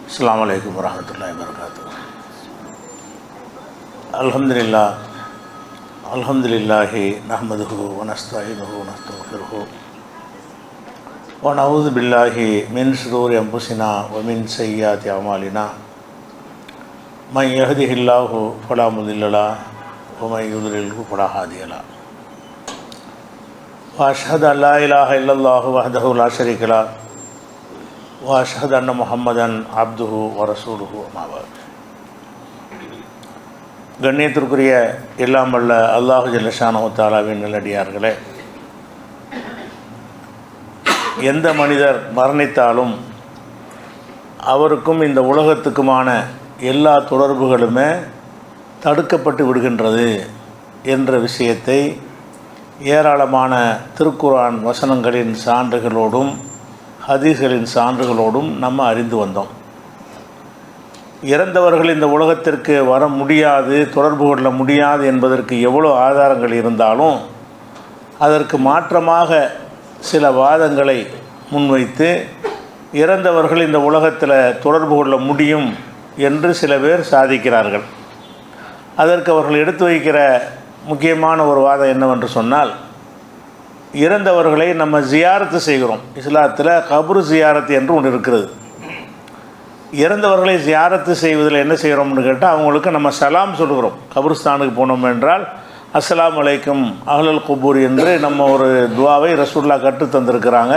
அஸ்ஸலாமு அலைக்கும் வரஹ்மத்துல்லாஹி வபரகாத்துஹு. அல்ஹம்துலில்லாஹ் அல்ஹம்துலில்லாஹி நஹ்மதுஹு வ நஸ்தஈனுஹு வ நஸ்தக்ஃபிருஹு வ நஊது பில்லாஹி மின் ஷுரூரி அன்ஃபுஸினா வ மின் ஸய்யிஆத்தி அமாலினா மன் யஹ்திஹில்லாஹு ஃபலா முதில்ல லஹு வ மன் யுضللஹு ஃபலா ஹாதிய லஹு. வ அஷ்ஹது அல்லா இலாஹ இல்லல்லாஹு வஹ்தஹு லா ஷரீக லஹு வ அஷ்ஹது அன்ன முஹம்மதன் அப்துஹு வ ரசூலுஹு அம்மா பஅத். கண்ணியத்திற்குரிய எல்லாம் வல்ல அல்லாஹு ஜல்ல ஷானஹு தஆலாவின் நல்லடியார்களே, எந்த மனிதர் மரணித்தாலும் அவருக்கும் இந்த உலகத்துக்குமான எல்லா தொடர்புகளுமே தடுக்கப்பட்டு விடுகின்றது என்ற விஷயத்தை ஏராளமான திருக்குர்ஆன் வசனங்களின் சான்றுகளோடும் ஹதீஸ்களின் சான்றுகளோடும் நம்ம அறிந்து வந்தோம். இறந்தவர்கள் இந்த உலகத்திற்கு வர முடியாது, தொடர்பு கொள்ள முடியாது என்பதற்கு எவ்வளோ ஆதாரங்கள் இருந்தாலும் அதற்கு மாற்றமாக சில வாதங்களை முன்வைத்து இறந்தவர்கள் இந்த உலகத்தில் தொடர்பு கொள்ள முடியும் என்று சில பேர் சாதிக்கிறார்கள். அதற்கு அவர்கள் எடுத்து வைக்கிற முக்கியமான ஒரு வாதம் என்னவென்று சொன்னால், இறந்தவர்களை நம்ம ஜியாரத்து செய்கிறோம். இஸ்லாத்தில் கபரு ஜியாரத்து என்று ஒன்று இருக்கிறது. இறந்தவர்களை ஜியாரத்து செய்வதில் என்ன செய்கிறோம்னு கேட்டால், அவங்களுக்கு நம்ம சலாம் சொல்கிறோம். கபருஸ்தானுக்கு போனோம் என்றால் அஸ்ஸலாமு அலைக்கும் அஹ்லல் குபூர் என்று நம்ம ஒரு துவாவை ரசூலுல்லாஹ் கற்று தந்திருக்கிறாங்க.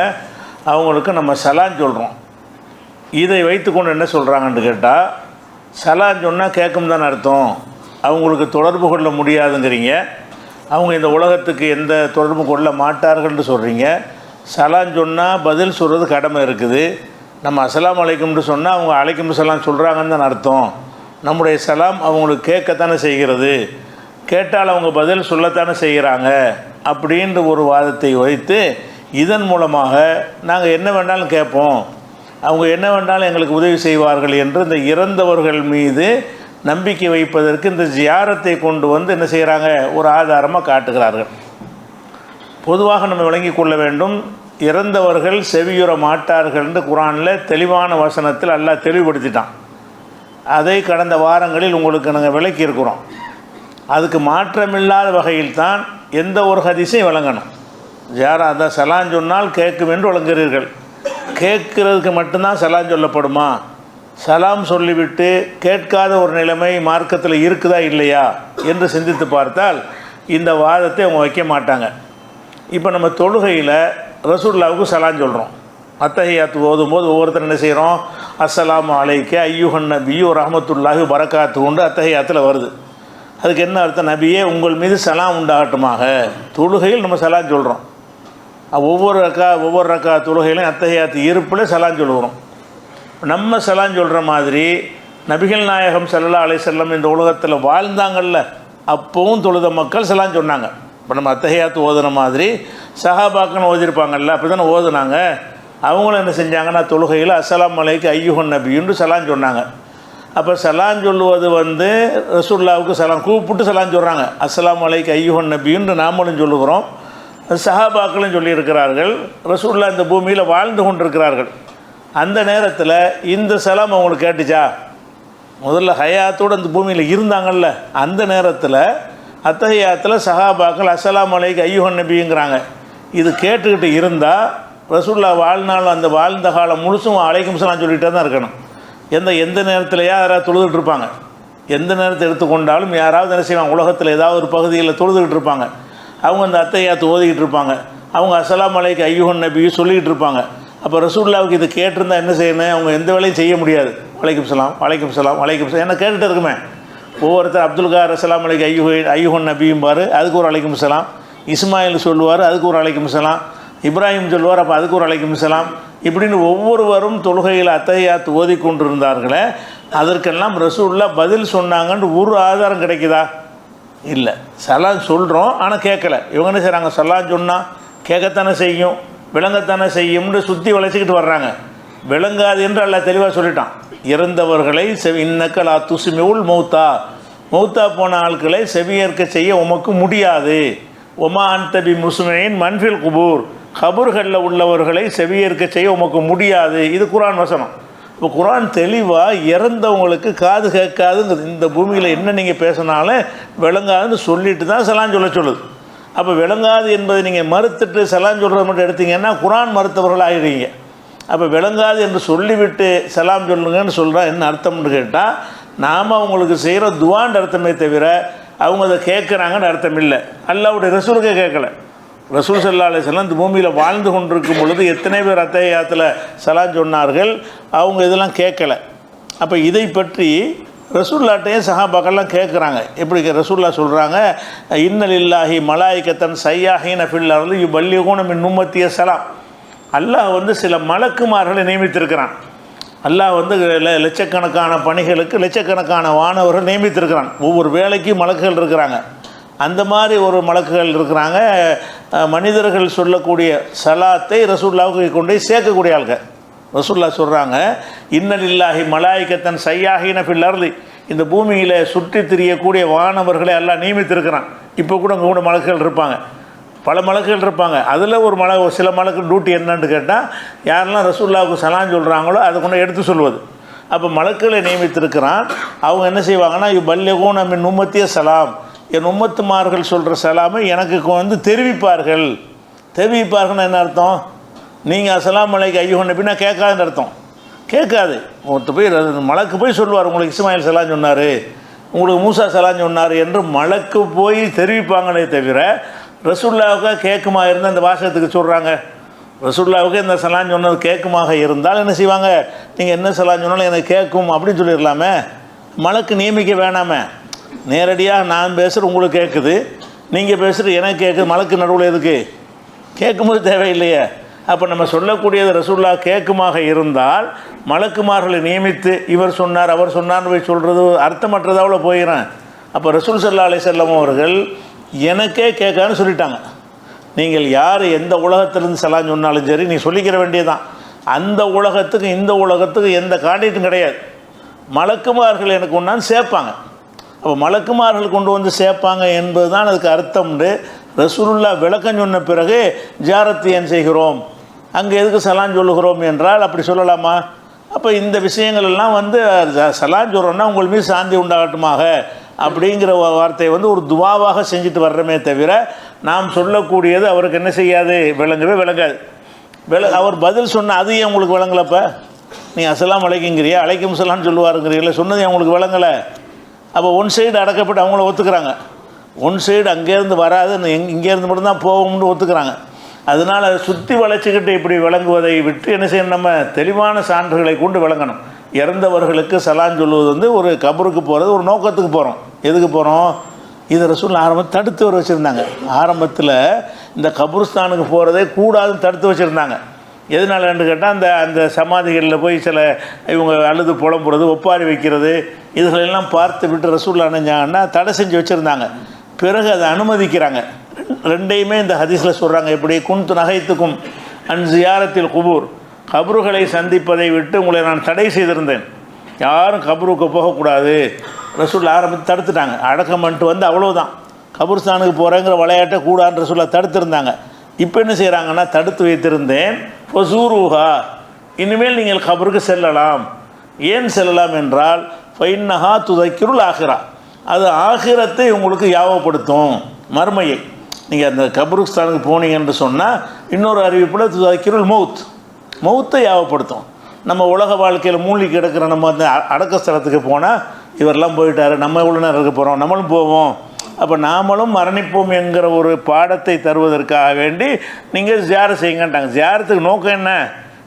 அவங்களுக்கு நம்ம சலாம் சொல்கிறோம். இதை வைத்துக்கொண்டு என்ன சொல்கிறாங்கன்னு கேட்டால், சலாம் சொன்னால் கேட்கும் தான் அர்த்தம், அவங்களுக்கு தொடர்பு கொள்ள முடியாதுங்கிறீங்க, அவங்க இந்த உலகத்துக்கு எந்த தொடர்பு கொள்ள மாட்டார்கள்னு சொல்கிறீங்க. சலாம் சொன்னால் பதில் சொல்கிறது கடமை இருக்குது. நம்ம அஸ்ஸலாமு அலைக்கும்னு சொன்னால் அவங்க அலைக்கும் சலாம் சொல்கிறாங்கன்னு தான் அர்த்தம். நம்முடைய சலாம் அவங்களுக்கு கேட்கத்தானே செய்கிறது, கேட்டால் அவங்க பதில் சொல்லத்தானே செய்கிறாங்க அப்படின்ற ஒரு வாதத்தை வைத்து இதன் மூலமாக நாங்கள் என்ன வேண்டாலும் கேட்போம், அவங்க என்ன வேண்டாலும் எங்களுக்கு உதவி செய்வார்கள் என்று இந்த இறந்தவர்கள் மீது நம்பிக்கை வைப்பதற்கு இந்த ஜியாரத்தை கொண்டு வந்து என்ன செய்கிறாங்க, ஒரு ஆதாரமாக காட்டுகிறார்கள். பொதுவாக நம்ம விளங்கி கொள்ள வேண்டும், இறந்தவர்கள் செவியுற மாட்டார்கள் என்று குர்ஆனில் தெளிவான வசனத்தில் அல்லாஹ் தெளிவுபடுத்திட்டான். அதை கடந்த வாரங்களில் உங்களுக்கு நாங்கள் விளக்கி இருக்கிறோம். அதுக்கு மாற்றமில்லாத வகையில் தான் எந்த ஒரு ஹதீஸையும் விளங்கணும். ஜியாரா சலான் சொன்னால் கேட்கும் என்று விளங்குகிறீர்கள். கேட்கிறதுக்கு மட்டும்தான் சலான் சொல்லப்படுமா? சலாம் சொல்லிவிட்டு கேட்காத ஒரு நிலைமை மார்க்கத்தில் இருக்குதா இல்லையா என்று சிந்தித்து பார்த்தால் இந்த வாதத்தை அவங்க வைக்க மாட்டாங்க. இப்போ நம்ம தொழுகையில் ரசூலுல்லாஹ்வுக்கு சலாம் சொல்கிறோம். அத்தஹியாத்து ஓதும்போது ஒவ்வொருத்தர் என்ன செய்கிறோம், அஸ்ஸலாமு அலைக்க ஐயுஹன் நபியு ரஹ்மத்துல்லாஹி பரக்காத்து உண்டு அத்தஹியாத்தில் வருது. அதுக்கு என்ன அர்த்தம், நபியே உங்கள் மீது சலாம் உண்டாகட்டுமாக. தொழுகையில் நம்ம சலாம் சொல்கிறோம். ஒவ்வொரு ரக்கா தொழுகையிலையும் அத்தஹியாத்து இருப்பில் சலாம் சொல்லுகிறோம். நம்ம சலாம் சொல்கிற மாதிரி நபிகள் நாயகம் ஸல்லல்லாஹு அலைஹி வஸல்லம் இந்த உலகத்தில் வாழ்ந்தாங்கல்ல, அப்போவும் தொழுத மக்கள் சலாம் சொன்னாங்க. இப்போ நம்ம அத்தஹியாத்து ஓதுன மாதிரி சஹாபாக்கள் ஓதிருப்பாங்கல்ல, அப்படி தானே ஓதுனாங்க. அவங்களும் என்ன செஞ்சாங்கன்னா தொழுகையில் அஸ்ஸலாமு அலைக்கு ஐயுஹன் நபின்னு சலாம் சொன்னாங்க. அப்போ சலாம் சொல்லுவது ரசூலுல்லாஹ்வுக்கு சலாம் கூப்பிட்டு சலாம் சொல்கிறாங்க. அஸ்ஸலாமு அலைக்கு ஐயுஹன் நபின்னு நாமளும் சொல்லுகிறோம், சஹாபாக்களும் சொல்லியிருக்கிறார்கள். ரசூலுல்லாஹ் இந்த பூமியில் வாழ்ந்து கொண்டிருக்கிறார்கள். அந்த நேரத்தில் இந்த சலாம் அவங்களுக்கு கேட்டுச்சா? முதல்ல ஹயாத்தோடு அந்த பூமியில் இருந்தாங்கல்ல, அந்த நேரத்தில் அத்தஹியாத்தில் சஹாபாக்கள் அஸ்ஸலாமு அலைக்கு ஐயுஹன் நபிங்கிறாங்க. இது கேட்டுக்கிட்டு இருந்தால் ரசூலுல்லாஹ் வாழ்நாள் அந்த வாழ்ந்த காலம் முழுசும் அலைக்கும் சலாம் சொல்லிகிட்டே தான் இருக்கணும். எந்த நேரத்தில் யாராவது தொழுதுகிட்டு இருப்பாங்க. எந்த நேரத்தை எடுத்துக்கொண்டாலும் யாராவது என்ன செய்வாங்க, உலகத்தில் ஏதாவது ஒரு பகுதியில் தொழுதுகிட்டு இருப்பாங்க. அவங்க அந்த அத்தஹியாத்து ஓதிக்கிட்டு இருப்பாங்க. அவங்க அஸ்ஸலாமு அலைக்கு ஐயுஹன் நபி சொல்லிக்கிட்டு இருப்பாங்க. அப்போ ரசூலுல்லாஹ்வுக்கு இது கேட்டிருந்தால் என்ன செய்யணும், அவங்க எந்த வேலையும் செய்ய முடியாது. வலைக்கும் சலாம் வலைக்கும் சலாம் வலைக்கும் சலாம் என்ன கேட்டுகிட்டு இருக்குமே. ஒவ்வொருத்தர் அப்துல் கார் அஸ்ஸலாமு அலைக்கு ஐயுஹன் நபியும்பார், அதுக்கு ஒரு அலைக்கும் சலாம். இஸ்மாயில் சொல்லுவார், அதுக்கு ஒரு அலைக்கும் சலாம். இப்ராஹிம் சொல்லுவார், அப்போ அதுக்கு ஒரு அலைக்கும் சலாம். இப்படின்னு ஒவ்வொருவரும் தொழுகையில் அத்தஹியாத்து ஓதிக்கொண்டிருந்தார்களே, அதற்கெல்லாம் ரசூலுல்லாஹ் பதில் சொன்னாங்கன்னு ஒரு ஆதாரம் கிடைக்குதா? இல்லை. சலாம் சொல்கிறோம், ஆனால் கேட்கல. இவங்க என்ன செய்கிறாங்க, சலாம் சொன்னால் கேட்கத்தானே செய்யும், விளங்கத்தானே செய்யும்னு சுற்றி வளைச்சிக்கிட்டு வர்றாங்க. விளங்காது என்று அல்லாஹ் தெளிவாக சொல்லிட்டான். இறந்தவர்களை இன்னக்கலா துஸ்மிஉல் மௌத்தா போன ஆட்களை செவியேற்க செய்ய உமக்கு முடியாது. ஒமா அன்தபி முஸ்மின் மன்ஃபில் குபூர், கபூர்களில் உள்ளவர்களை செவியேற்க செய்ய உமக்கு முடியாது. இது குர்ஆன் வசனம். இப்போ குர்ஆன் தெளிவாக இறந்தவங்களுக்கு காது கேட்காதுங்கிறது, இந்த பூமியில் என்ன நீங்கள் பேசினாலும் விளங்காதுன்னு சொல்லிட்டு தான் சலாம் சொல்ல சொல்லுது. அப்போ விளங்காது என்பதை நீங்கள் மறுத்துட்டு சலாம் சொல்கிறத மட்டும் எடுத்தீங்கன்னா குர்ஆன் மறுத்தவர்கள் ஆகிடுவீங்க. அப்போ விளங்காது என்று சொல்லிவிட்டு சலாம் சொல்லுங்கன்னு சொல்கிறா என்ன அர்த்தம்னு கேட்டால், நாம் அவங்களுக்கு செய்கிற துவான்ற அர்த்தமே தவிர அவங்க அதை கேட்குறாங்கன்னு அர்த்தம் இல்லை. அல்லாஹ்வுடைய ரசூலுக்கே கேட்கல. ரசூல் ஸல்லல்லாஹு அலைஹி வஸல்லம் இந்த பூமியில் வாழ்ந்து கொண்டிருக்கும் பொழுது எத்தனை பேர் அத்தஹியாத்தில் சலாம் சொன்னார்கள், அவங்க இதெல்லாம் கேட்கலை. அப்போ இதை பற்றி ரசூல்லாட்டையும் சஹாபாக்கள்லாம் கேட்குறாங்க. எப்படி ரசூல்லா சொல்கிறாங்க, இன்னலில்லாஹி மலாயிக்கத்தன் சையாஹீன ஃபில் அர்லி யுபல்லிகூன மின் உம்மத்திய சலாம். அல்லாஹ் வந்து சில மலக்குமார்களை நியமித்திருக்கிறான். அல்லாஹ் வந்து லட்சக்கணக்கான பணிகளுக்கு லட்சக்கணக்கான வானவர்கள் நியமித்திருக்கிறான். ஒவ்வொரு வேலைக்கும் மலக்குகள் இருக்கிறாங்க. அந்த மாதிரி ஒரு மலக்குகள் இருக்கிறாங்க. மனிதர்கள் சொல்லக்கூடிய சலாத்தை ரசூல்லாவுக்கு கொண்டு போய் சேர்க்கக்கூடிய ஆள்கள். ரசூல்லா சொல்கிறாங்க, இன்னலில்லாஹி மலாயிக்கத்தன் சையாஹீன ஃபில் அர்லி, இந்த பூமியில் சுற்றி திரியக்கூடிய வானவர்களை எல்லாம் நியமித்திருக்கிறான். இப்போ கூட அங்கே கூட மலக்குகள் இருப்பாங்க, பல மலக்குகள் இருப்பாங்க. அதில் ஒரு சில மலக்கு டியூட்டி என்னன்னு கேட்டால், யாரெல்லாம் ரசூல்லாவுக்கு சலாம் சொல்கிறாங்களோ அதை கொண்டு எடுத்து சொல்வது. அப்போ மலக்குகளை நியமித்திருக்கிறான். அவங்க என்ன செய்வாங்கன்னா, யுபல்லிகூன மின் உம்மத்திய சலாம், என் உம்மத்துமார்கள் சொல்கிற சலாமை எனக்கு வந்து தெரிவிப்பார்கள். தெரிவிப்பார்கள்னு என்ன அர்த்தம்? நீங்கள் அஸ்ஸலாமு அலைக்க ஐயுஹன் நபின்னா கேட்காதுன்னு அர்த்தம். கேட்காது. ஒருத்தர் போய் மலக்கு போய் சொல்லுவார், உங்களுக்கு இஸ்மாயில் சலாம் சொன்னார், உங்களுக்கு மூசா சலாம் சொன்னார் என்று மலக்கு போய் தெரிவிப்பாங்களே தவிர ரசூல்லாவுக்கு கேட்குமா இருந்தால் அந்த வாசகத்துக்கு சொல்கிறாங்க. ரசூல்லாவுக்கு இந்த சலாம் சொன்னது கேட்குமாக இருந்தால் என்ன செய்வாங்க, நீங்கள் என்ன சலாம் சொன்னாலும் எனக்கு கேட்கும் அப்படின்னு சொல்லிடலாமே. மலக்கு நியமிக்க வேணாமே. நேரடியாக நான் பேசுகிற உங்களுக்கு கேட்குது, நீங்கள் பேசுகிற எனக்கு கேட்குது, மலக்கு நடுவில் எதுக்கு? கேட்கும்போது தேவையில்லையே. அப்போ நம்ம சொல்லக்கூடியது ரசூல்லா கேட்குமாக இருந்தால் மலக்குமார்களை நியமித்து இவர் சொன்னார் அவர் சொன்னார்னு போய் சொல்கிறது அர்த்தமற்றதாவில் போயிடறேன். அப்போ ரசூல் ஸல்லல்லாஹு அலைஹி வஸல்லம் அவர்கள் எனக்கே கேட்கான்னு சொல்லிட்டாங்க. நீங்கள் யார் எந்த உலகத்திலேருந்து சலாம் சொன்னாலும் சரி நீ சொல்லிக்கிற வேண்டியதான். அந்த உலகத்துக்கு இந்த உலகத்துக்கு எந்த காண்டிட்டும் கிடையாது. மலக்குமார்கள் எனக்கு ஒன்றான்னு சேர்ப்பாங்க. அப்போ மலக்குமார்கள் கொண்டு வந்து சேர்ப்பாங்க என்பது தான் அதுக்கு அர்த்தம்னு ரசூலுல்லாஹ் விளக்கம் சொன்ன பிறகு ஜியாரத்து ஏன் செய்கிறோம், அங்கே எதுக்கு சலாம் சொல்லுகிறோம் என்றால் அப்படி சொல்லலாமா? அப்போ இந்த விஷயங்கள் எல்லாம் வந்து சலாம் சொல்கிறோன்னா உங்கள் மீது சாந்தி உண்டாகட்டுமாக அப்படிங்கிற வார்த்தையை வந்து ஒரு துவாவாக செஞ்சுட்டு வர்றமே தவிர நாம் சொல்லக்கூடியது அவருக்கு என்ன செய்யாது, விளங்கவே விளங்காது. அவர் பதில் சொன்ன அது ஏன் உங்களுக்கு விளங்கலப்போ? நீ அஸ்ஸலாமு அலைக்குங்கிறியா, அலைக்கும் சலாம்னு சொல்லுவாருங்கிறீங்களா, சொன்னது உங்களுக்கு விளங்கலை. அப்போ ஒன் சைடு அடக்கப்பட்டு அவங்கள ஒத்துக்கிறாங்க. ஒன் சைடு அங்கேருந்து வராது, இங்கேருந்து மட்டும்தான் போகும்னு ஒத்துக்கிறாங்க. அதனால் சுற்றி வளைச்சிக்கிட்டு இப்படி விளங்குவதை விட்டு என்ன செய்யணும், நம்ம தெளிவான சான்றுகளை கொண்டு விளங்கணும். இறந்தவர்களுக்கு சலான் சொல்லுவது வந்து ஒரு கபருக்கு போகிறது ஒரு நோக்கத்துக்கு போகிறோம். எதுக்கு போகிறோம்? இதை ரசூல் ஆரம்பத்தில் தடுத்து வர வச்சுருந்தாங்க. ஆரம்பத்தில் இந்த கபுர்ஸ்தானுக்கு போகிறதே கூடாதுன்னு தடுத்து வச்சுருந்தாங்க. எதனாலன்னு கேட்டால் அந்த சமாதிகளில் போய் சில இவங்க அழுது புலம்புறது ஒப்பாரி வைக்கிறது இதுகளெல்லாம் பார்த்து விட்டு ரசூல் அணைஞ்சாங்கன்னா தடை செஞ்சு வச்சுருந்தாங்க. பிறகு அதை அனுமதிக்கிறாங்க. ரெண்டையுமே இந்த ஹதீஸில் சொல்கிறாங்க. எப்படி குன்து நகைத்துக்கும் அன் ஜியாரத்தில் குபூர், கபறுகளை சந்திப்பதை விட்டு உங்களை நான் தடை செய்திருந்தேன், யாரும் கபருக்கு போகக்கூடாது. ரசூல் ஆரம்பித்து தடுத்துட்டாங்க. அடக்கம் பண்ணிட்டு வந்து அவ்வளோதான், கபூர்ஸ்தானுக்கு போகிறேங்கிற விளையாட்டை கூடான்னு ரசூலை தடுத்துருந்தாங்க. இப்போ என்ன செய்கிறாங்கன்னா, தடுத்து வைத்திருந்தேன் ஃபசூருஹா, இனிமேல் நீங்கள் கபருக்கு செல்லலாம். ஏன் செல்லலாம் என்றால் ஃபைன்னஹா துதக்கிருல் ஆஹிரா, அது ஆகிரத்தை உங்களுக்கு யாவப்படுத்தும், மறுமையை. நீங்கள் அந்த கபருஸ்தானுக்கு போனீங்க என்று சொன்னால் இன்னொரு அறிவிப்பில் துதக்கிருல் மௌத், மௌத்தை யாவப்படுத்தும். நம்ம உலக வாழ்க்கையில் மூழ்கி கிடக்கிற நம்ம அந்த அடக்க ஸ்தலத்துக்கு போனால் இவரெல்லாம் போயிட்டார், நம்ம எவ்வளோ நேரம் இருக்க போகிறோம், நம்மளும் போவோம், அப்போ நாமளும் மரணிப்போம் என்கிற ஒரு பாடத்தை தருவதற்காக வேண்டி நீங்கள் ஜியாரத் செய்யுங்கன்ட்டாங்க. ஜியாரத்துக்கு நோக்கம் என்ன?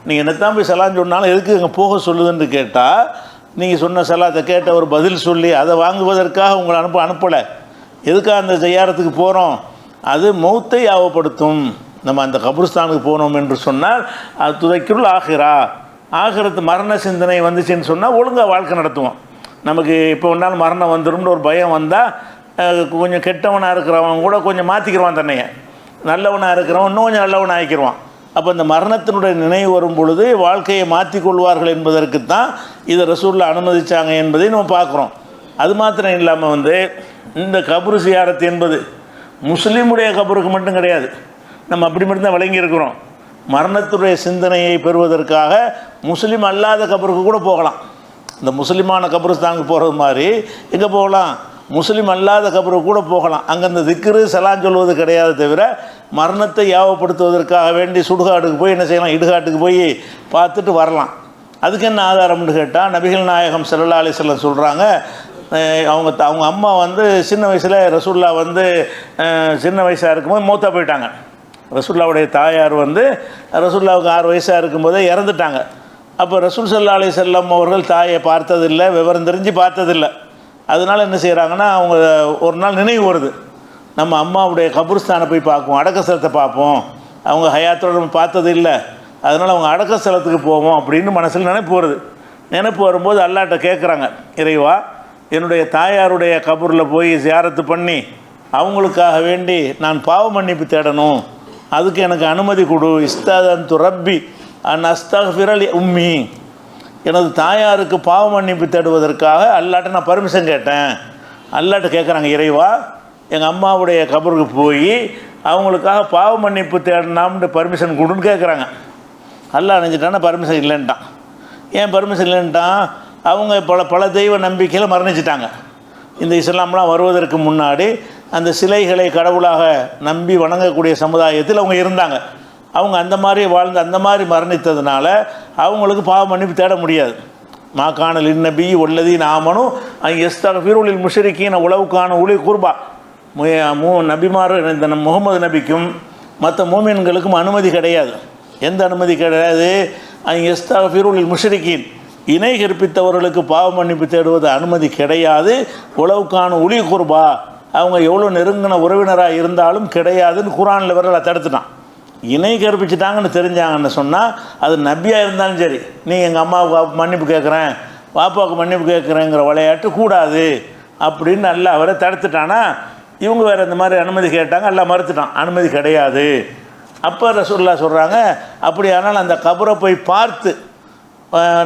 நீங்கள் என்னத்தான் போய் சலாம் சொன்னாலும் எதுக்கு அங்கே போக சொல்லுதுன்னு கேட்டால், நீங்கள் சொன்ன சலாத்தை கேட்ட ஒரு பதில் சொல்லி அதை வாங்குவதற்காக உங்களை அனுப்பலை. எதுக்காக அந்த ஜியாரத்துக்கு போகிறோம்? அது மௌத்தை யாவப்படுத்தும். நம்ம அந்த கபுர்ஸ்தானுக்கு போனோம் என்று சொன்னால் அது துதைக்குள் ஆகிரா, ஆகிரத்து மரண சிந்தனை வந்துச்சுன்னு சொன்னால் ஒழுங்காக வாழ்க்கை நடத்துவோம். நமக்கு இப்போ ஒன்றாலும் மரணம் வந்துடும்னு ஒரு பயம் வந்தால் கொஞ்சம் கெட்டவனாக இருக்கிறவன் கூட கொஞ்சம் மாற்றிக்கிறவான் தன்னையை, நல்லவனாக இருக்கிறவன் இன்னும் கொஞ்சம் நல்லவனாக ஆக்கிடுவான். அப்போ இந்த மரணத்தினுடைய நினைவு வரும் பொழுது வாழ்க்கையை மாற்றிக்கொள்வார்கள் என்பதற்கு தான் இதை ரசூலில் அனுமதித்தாங்க என்பதை நம்ம பார்க்குறோம். அது மாத்திரம் இல்லாமல் இந்த கபரு ஜியாரத் என்பது முஸ்லீமுடைய கபருக்கு மட்டும் கிடையாது. நம்ம அப்படி மட்டும்தான் விளங்கி இருக்கிறோம். மரணத்துடைய சிந்தனையை பெறுவதற்காக முஸ்லீம் அல்லாத கபருக்கு கூட போகலாம். இந்த முஸ்லீமான கபருஸ்தானுக்கு போகிறது மாதிரி எங்கே போகலாம்? முஸ்லீம் அல்லாத கபருக்கு கூட போகலாம். அங்கே இந்த திக்ரு சலான் சொல்வது கிடையாது தவிர மரணத்தை யாவப்படுத்துவதற்காக வேண்டி சுடுகாட்டுக்கு போய் என்ன செய்யலாம், இடுகாட்டுக்கு போய் பார்த்துட்டு வரலாம். அதுக்கு என்ன ஆதாரம்னு கேட்டால், நபிகள் நாயகம் ஸல்லல்லாஹு அலைஹி வஸல்லம் சொல்கிறாங்க, அவங்க அம்மா வந்து சின்ன வயசில் ரசூல்லா வந்து சின்ன வயசாக இருக்கும்போது மௌத்தா போயிட்டாங்க. ரசூல்லாவுடைய தாயார் வந்து ரசூல்லாவுக்கு 6 வயசாக இருக்கும்போதே இறந்துட்டாங்க. அப்போ ரசூல் ஸல்லல்லாஹு அலைஹி வஸல்லம் அவர்கள் தாயை பார்த்ததில்லை, விவரம் தெரிஞ்சு பார்த்ததில்லை. அதனால் என்ன செய்கிறாங்கன்னா, அவங்க ஒரு நாள் நினைவு வருது, நம்ம அம்மாவுடைய கபுர்ஸ்தானை போய் பார்ப்போம், அடக்க ஸ்தலத்தை பார்ப்போம், அவங்க ஹயாத்தோடு நம்ம பார்த்தது இல்லை, அதனால் அவங்க அடக்க ஸ்தலத்துக்கு போவோம் அப்படின்னு மனசில் நினைப்பு வருது. நினைப்பு வரும்போது அல்லாஹ்ட்ட கேட்குறாங்க, இறைவா என்னுடைய தாயாருடைய கபூரில் போய் ஜியாரத்து பண்ணி அவங்களுக்காக வேண்டி நான் பாவ மன்னிப்பு தேடணும், அதுக்கு எனக்கு அனுமதி கொடு. இஸ்தாதன்து ரப்பி அன் அஸ்தக்ஃபிரலி உம்மி, எனது தாயாருக்கு பாவ மன்னிப்பு தேடுவதற்காக அல்லாஹ்ட்ட நான் பர்மிஷன் கேட்டேன். அல்லாஹ்ட்ட கேட்குறாங்க, இறைவா எங்கள் அம்மாவுடைய கபருக்கு போய் அவங்களுக்காக பாவ மன்னிப்பு தேடனாம்னு பர்மிஷன் கொடுன்னு கேட்குறாங்க. அல்லாஹ் நினைச்சிட்டான்னா பர்மிஷன் இல்லைன்ட்டான். ஏன் பர்மிஷன் இல்லைன்ட்டான்? அவங்க பல தெய்வ நம்பிக்கையில் மரணிச்சிட்டாங்க. இந்த இஸ்லாம்லாம் வருவதற்கு முன்னாடி அந்த சிலைகளை கடவுளாக நம்பி வணங்கக்கூடிய சமுதாயத்தில் அவங்க இருந்தாங்க. அவங்க அந்த மாதிரி வாழ்ந்து அந்த மாதிரி மரணித்ததுனால அவங்களுக்கு பாவ மன்னிப்பு தேட முடியாது. மாக்கானல் நபி ஒல்லதீன் ஆமனும் எஸ்தக்ஃபிருலில் முஷ்ரிக்கீன உலவுக்கான உலி குர்பா, நபிமார் இந்த முகமது நபிக்கும் மற்ற மூமின்களுக்கும் அனுமதி கிடையாது. எந்த அனுமதி கிடையாது? எஸ்தக்ஃபிருலில் முஷ்ரிக்கீன், இணை கற்பித்தவர்களுக்கு பாவ மன்னிப்பு தேடுவது அனுமதி கிடையாது. உலவுக்கான உலி குர்பா, அவங்க எவ்வளோ நெருங்கின உறவினராக இருந்தாலும் கிடையாதுன்னு குர்ஆனில் வரல தடுத்துட்டான். இணை கற்பிச்சிட்டாங்கன்னு தெரிஞ்சாங்கன்னு சொன்னால் அது நபியாக இருந்தாலும் சரி, நீ எங்கள் அம்மாவுக்கு மன்னிப்பு கேட்குறேன், பாப்பாவுக்கு மன்னிப்பு கேட்குறேங்கிற விளையாட்டு கூடாது அப்படின்னு நல்லா அவரை தடுத்துட்டானா, இவங்க வேறு இந்த மாதிரி அனுமதி கேட்டாங்க, எல்லாம் மறுத்துட்டான், அனுமதி கிடையாது. அப்போ ரசூலுல்லாஹ் சொல்கிறாங்க, அப்படியானால் அந்த கபரை போய் பார்த்து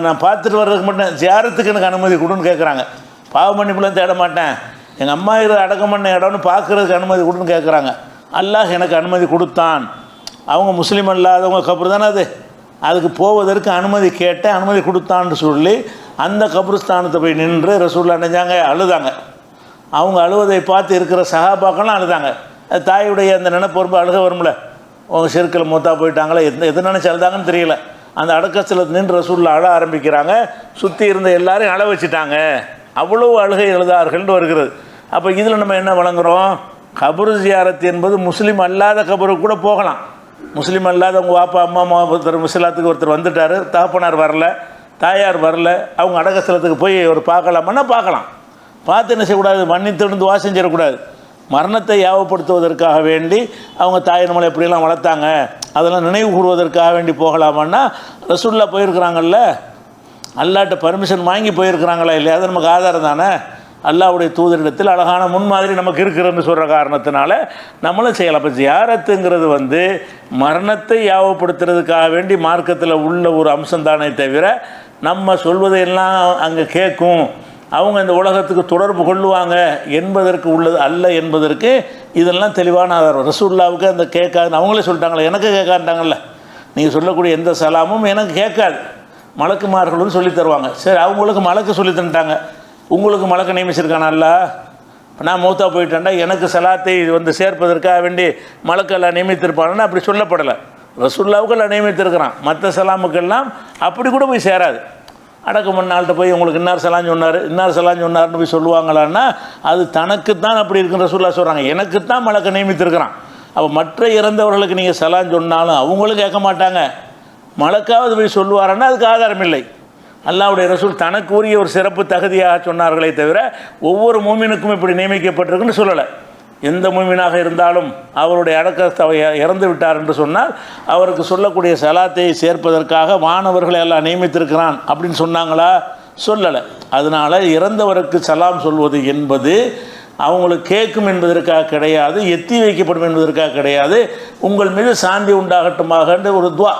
நான் பார்த்துட்டு வர்றதுக்கு மட்டும் ஜியாரத்துக்கு எனக்கு அனுமதி கொடுன்னு கேட்குறாங்க. பாவ மன்னிப்புலாம் தேட மாட்டேன், எங்கள் அம்மா அடக்கம் பண்ண இடம்னு பார்க்குறதுக்கு அனுமதி கொடுன்னு கேட்குறாங்க. அல்லாஹ் எனக்கு அனுமதி கொடுத்தான். அவங்க முஸ்லீம் அல்லாதவங்க கபர் தானே அது, அதுக்கு போவதற்கு அனுமதி கேட்டேன், அனுமதி கொடுத்தான்னு சொல்லி அந்த கபருஸ்தானத்தை போய் நின்று ரசூலுல்லாஹ் நினைஞ்சாங்க, அழுதாங்க. அவங்க அழுவதை பார்த்து இருக்கிற சஹாபாக்கெல்லாம் அழுதாங்க. தாயுடைய அந்த நினைப்பு வரும்போது அழுக வரும்ல, அவங்க செருக்கில் மூத்தா போயிட்டாங்களே, எது நினச்சி அழுதாங்கன்னு தெரியல. அந்த அடக்கஸ்தலத்தில் நின்று ரசூலுல்லாஹ் அழ ஆரம்பிக்கிறாங்க. சுற்றி இருந்த எல்லாரையும் அழ வச்சுட்டாங்க, அவ்வளோ அழுகை எழுதார்கள்னு வருகிறது. அப்போ இதில் நம்ம என்ன வழங்குகிறோம்? கபரு ஜியாரத் என்பது முஸ்லீம் அல்லாத கபருக்கு கூட போகலாம். முஸ்லீம் அல்லாத அவங்க வாப்பா அம்மா ஒருத்தர் முஸ்லாத்துக்கு ஒருத்தர் வந்துட்டார், தகப்பனார் வரல, தாயார் வரல, அவங்க அடக்கஸ்தலத்துக்கு போய் ஒரு பார்க்கலாமன்னா பார்க்கலாம். பார்த்து என்ன செய்யக்கூடாது? மன்னித்திருந்து துஆ செஞ்சிடக்கூடாது. மரணத்தை யாவப்படுத்துவதற்காக வேண்டி அவங்க தாய் நம்மளை எப்படியெல்லாம் வளர்த்தாங்க அதெல்லாம் நினைவு கூறுவதற்காக வேண்டி போகலாமான்னா ரசூலுல்லாஹ் போயிருக்கிறாங்கல்ல, அல்லாஹ்ட்ட பர்மிஷன் வாங்கி போயிருக்கிறாங்களா இல்லையா? அது நமக்கு ஆதாரம் தானே. அல்லாஹ்வுடைய தூதரிடத்தில் அழகான முன்மாதிரி நமக்கு இருக்கிறதுன்னு சொல்கிற காரணத்தினால நம்மளும் செய்யலாம். அப்போ ஜியாரத்துங்கிறது வந்து மரணத்தை யாவப்படுத்துறதுக்காக வேண்டி மார்க்கத்தில் உள்ள ஒரு அம்சம் தானே தவிர நம்ம சொல்வதையெல்லாம் அங்கே கேட்கும், அவங்க இந்த உலகத்துக்கு தொடர்பு கொள்ளுவாங்க என்பதற்கு உள்ளது அல்ல என்பதற்கு இதெல்லாம் தெளிவான ஆதாரம். ரசூலுல்லாவுக்கு அந்த கேட்காதுன்னு அவங்களே சொல்லிட்டாங்களே, எனக்கு கேட்காண்டாங்கல்ல, நீங்கள் சொல்லக்கூடிய எந்த சலாமும் எனக்கு கேட்காது, மலக்குமார்களும் சொல்லி தருவாங்க. சரி, அவங்களுக்கு மலக்கு சொல்லி தந்துட்டாங்க, உங்களுக்கு மலக்க நியமிச்சிருக்கானல்ல, நான் மௌத்தா போயிட்டேன்டா எனக்கு சலாத்தை வந்து சேர்ப்பதற்காக வேண்டி மலக்கெல்லாம் நியமித்திருப்பாங்கன்னா அப்படி சொல்லப்படலை. ரசூலுல்லாவுக்கெல்லாம் நியமித்திருக்கிறான், மற்ற சலாமுக்கெல்லாம் அப்படி கூட போய் சேராது. அடக்கம் பண்ண ஆள்கிட்ட போய் உங்களுக்கு இன்னார் சலான் சொன்னார், இன்னார் சலான் சொன்னார்னு போய் சொல்லுவாங்களான்னா அது தனக்குத்தான் அப்படி இருக்குன்னு ரசூலுல்லாஹ் சொல்கிறாங்க, எனக்குத்தான் மலக்க நியமித்திருக்கிறான். அப்போ மற்ற இறந்தவர்களுக்கு நீங்கள் சலான் சொன்னாலும் அவங்களும் கேட்க மாட்டாங்க, மலக்காவது போய் சொல்லுவாருன்னா அதுக்கு ஆதாரம் இல்லை. அல்லாஹ்வுடைய ரசூல் தனக்கு உரிய ஒரு சிறப்பு தகுதியாக சொன்னார்களே தவிர ஒவ்வொரு மூமினுக்கும் இப்படி நியமிக்கப்பட்டிருக்குன்னு சொல்லலை. எந்த மூமினாக இருந்தாலும் அவருடைய அடக்கத்தை இறந்து விட்டார் என்று சொன்னால் அவருக்கு சொல்லக்கூடிய சலாத்தை சேர்ப்பதற்காக மாணவர்களை எல்லாம் நியமித்திருக்கிறான் அப்படின்னு சொன்னாங்களா? சொல்லலை. அதனால் இறந்தவருக்கு சலாம் சொல்வது என்பது அவங்களுக்கு கேட்கும் என்பதற்காக கிடையாது, எத்தி வைக்கப்படும் என்பதற்காக கிடையாது. உங்கள் மீது சாந்தி உண்டாகட்டுமாக ஒரு துவா,